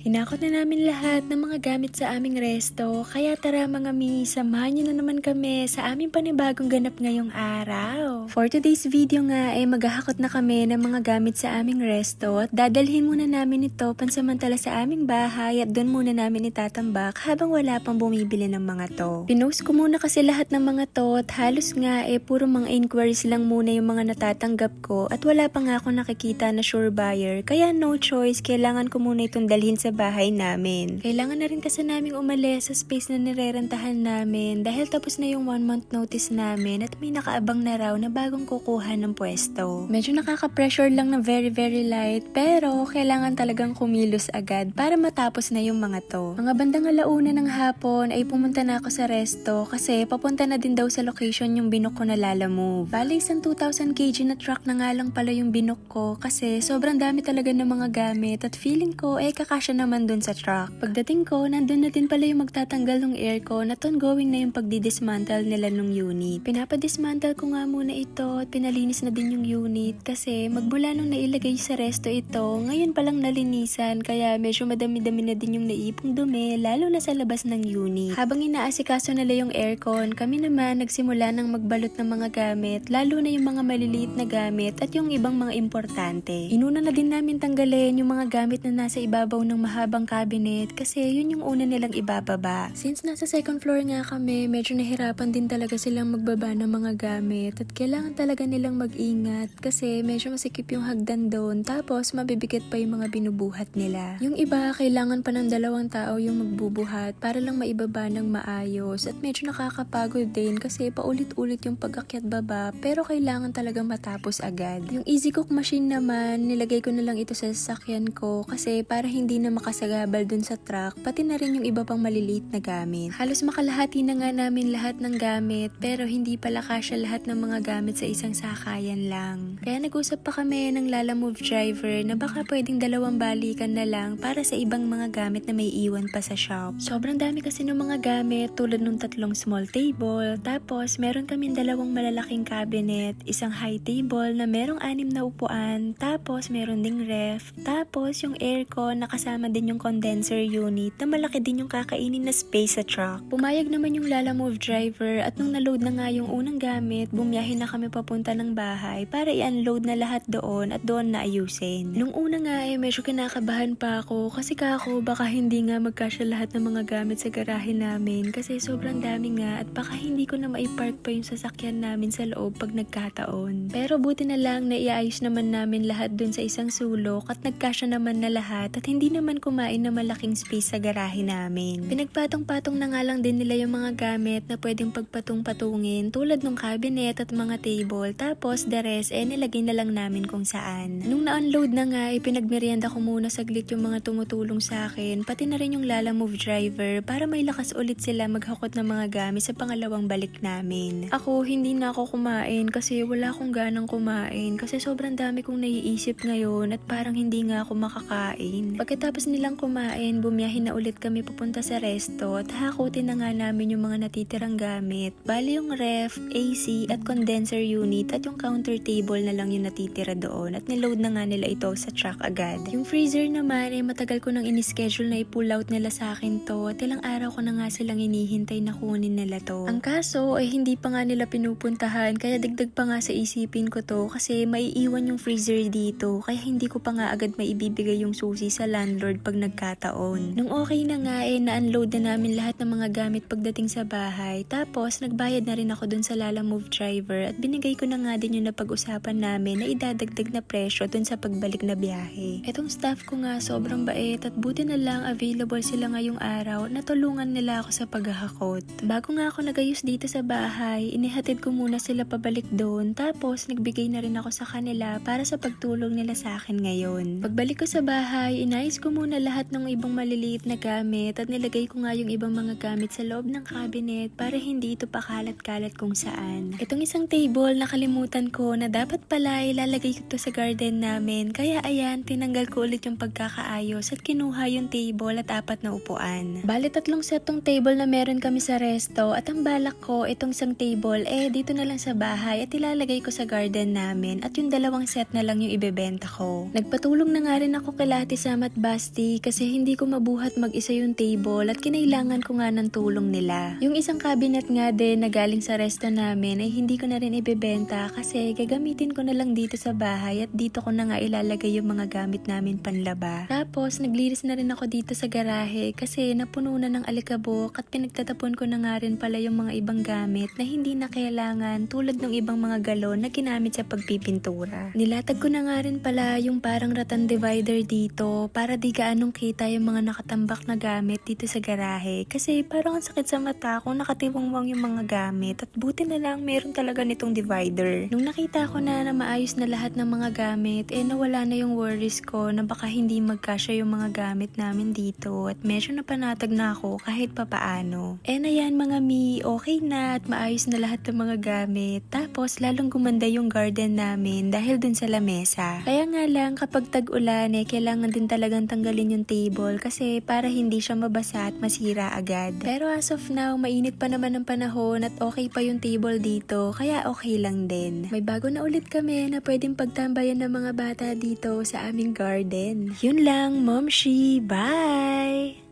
Hinakot na namin lahat ng mga gamit sa aming resto, kaya tara mga mi, samahan niyo na naman kami sa aming panibagong ganap ngayong araw. For today's video nga ay maghahakot na kami ng mga gamit sa aming resto at dadalhin muna namin ito pansamantala sa aming bahay at doon muna namin itatambak habang wala pang bumibili ng mga to. Pinost ko muna kasi lahat ng mga to at halos nga puro mga inquiries lang muna yung mga natatanggap ko at wala pa nga ako nakikita na sure buyer, kaya no choice, kailangan ko muna itong dalhin sa bahay namin. Kailangan na rin kasi naming umalis sa space na nirerentahan namin dahil tapos na yung 1 month notice namin at may nakaabang na raw na bagong kukuha ng pwesto. Medyo nakaka-pressure lang na very light pero kailangan talagang kumilos agad para matapos na yung mga to. Mga bandang alauna ng hapon ay pumunta na ako sa resto kasi papunta na din daw sa location yung binok ko na Lalamove. Bale isang 2,000 kg na truck na nga lang pala yung binok ko kasi sobrang dami talaga ng mga gamit at feeling ko kakasya naman dun sa truck. Pagdating ko, nandun na din pala yung magtatanggal ng aircon at ongoing na yung pagdidismantle nila ng unit. Pinapadismantle ko nga muna ito at pinalinis na din yung unit kasi magmula nung nailagay sa resto ito, ngayon palang nalinisan kaya medyo madami-dami na din yung naipong dumi lalo na sa labas ng unit. Habang inaasikaso nila yung aircon, kami naman nagsimula ng magbalot ng mga gamit lalo na yung mga maliliit na gamit at yung ibang mga importante. Inuna na din namin tanggalin yung mga gamit na nasa ibabaw ng mahabang cabinet kasi yun yung una nilang ibababa. Since nasa second floor nga kami, medyo nahirapan din talaga silang magbaba ng mga gamit at kailangan talaga nilang mag-ingat kasi medyo masikip yung hagdan doon tapos mabibigat pa yung mga binubuhat nila. Yung iba, kailangan pa ng 2 tao yung magbubuhat para lang maibaba ng maayos at medyo nakakapagod din kasi paulit-ulit yung pag-akyat baba pero kailangan talagang matapos agad. Yung easy cook machine naman, nilagay ko na lang ito sa sasakyan ko kasi para hindi na makasagabal dun sa truck, pati na rin yung iba pang maliliit na gamit. Halos makalahati na nga namin lahat ng gamit, pero hindi pala kasya lahat ng mga gamit sa isang sakayan lang. Kaya nag-usap pa kami ng Lalamove driver na baka pwedeng 2 balikan na lang para sa ibang mga gamit na may iwan pa sa shop. Sobrang dami kasi ng mga gamit tulad ng 3 small table, tapos meron kaming 2 malalaking cabinet, isang high table na merong 6 na upuan, tapos meron ding ref, tapos yung aircon na kasama din yung condenser unit na malaki din yung kakainin na space sa truck. Pumayag naman yung Lalamove driver at nung na-load na nga yung unang gamit, bumiyahin na kami papunta ng bahay para i-unload na lahat doon at doon na ayusin. Nung una nga medyo kinakabahan pa ako kasi baka hindi nga magkasya lahat ng mga gamit sa garahe namin kasi sobrang dami nga at baka hindi ko na maipark pa yung sasakyan namin sa loob pag nagkataon. Pero buti na lang na iayos naman namin lahat dun sa isang sulok at nagkasya naman na lahat at hindi naman kumain na malaking space sa garahe namin. Pinagpatong-patong na nga lang din nila yung mga gamit na pwedeng pagpatong-patungin tulad ng cabinet at mga table, tapos the rest nilagay na lang namin kung saan. Nung na-unload na nga pinagmerienda ko muna saglit yung mga tumutulong sa akin, pati na rin yung Lalamove driver para may lakas ulit sila maghakot ng mga gamit sa pangalawang balik namin. Ako hindi na ako kumain kasi wala akong ganang kumain kasi sobrang dami kong naiisip ngayon at parang hindi nga ako makakain. Pagkatapos nilang kumain, bumiyahin na ulit kami papunta sa resto at hakutin na nga namin yung mga natitirang gamit. Bali yung ref, AC at condenser unit at yung counter table na lang yung natitira doon at niload na nga nila ito sa truck agad. Yung freezer naman matagal ko nang inischedule na i-pull out nila sa akin to at ilang araw ko na nga silang inihintay na kunin nila to. Ang kaso hindi pa nga nila pinupuntahan kaya dagdag pa nga sa isipin ko to kasi maiiwan yung freezer dito kaya hindi ko pa nga agad maibibigay yung susi sa landlord pag nagkataon. Nung okay na nga na-unload na namin lahat ng mga gamit pagdating sa bahay, tapos nagbayad na rin ako dun sa Lalamove driver at binigay ko na nga din yung napag-usapan namin na idadagdag na presyo dun sa pagbalik na biyahe. Etong staff ko nga sobrang bait at buti na lang available sila ngayong araw na tulungan nila ako sa paghahakot. Bago nga ako nagayos dito sa bahay, inihatid ko muna sila pabalik doon tapos nagbigay na rin ako sa kanila para sa pagtulong nila sa akin ngayon. Pagbalik ko sa bahay, inayos ko muna lahat ng ibang maliliit na gamit at nilagay ko nga yung ibang mga gamit sa loob ng cabinet para hindi ito pakalat-kalat kung saan. Itong isang table nakalimutan ko na dapat pala ilalagay ko to sa garden namin kaya ayan, tinanggal ko ulit yung pagkakaayos at kinuha yung table at 4 na upuan. Bali 3 set tong table na meron kami sa resto at ang balak ko itong isang table dito na lang sa bahay at ilalagay ko sa garden namin at yung 2 set na lang yung ibebenta ko. Nagpatulong na nga rin ako kay Ate Sam at Basti bestie kasi hindi ko mabuhat mag-isa yung table at kinailangan ko nga ng tulong nila. Yung isang cabinet nga din na galing sa resto namin ay hindi ko na rin ibebenta kasi gagamitin ko na lang dito sa bahay at dito ko na nga ilalagay yung mga gamit namin panlaba. Tapos naglinis na rin ako dito sa garahe kasi napuno na ng alikabok at pinagtatapon ko na nga rin pala yung mga ibang gamit na hindi na kailangan tulad ng ibang mga galon na ginamit sa pagpipintura. Nilatag ko na nga rin pala yung parang ratan divider dito para di gaanong kita yung mga nakatambak na gamit dito sa garahe kasi parang ang sakit sa mata kung nakatiwangwang yung mga gamit at buti na lang meron talaga nitong divider. Nung nakita ko na maayos na lahat ng mga gamit, nawala na yung worries ko na baka hindi magkasya yung mga gamit namin dito at medyo napanatag na ako kahit papaano. Ayan mga mi, okay na at maayos na lahat ng mga gamit. Tapos lalong gumanda yung garden namin dahil dun sa lamesa. Kaya nga lang kapag tag-ulan kailangan din talagang tanggalin yung table kasi para hindi siya mabasa at masira agad. Pero as of now, mainit pa naman ang panahon at okay pa yung table dito kaya okay lang din. May bago na ulit kami na pwedeng pagtambayan ng mga bata dito sa aming garden. Yun lang, Momshi! Bye!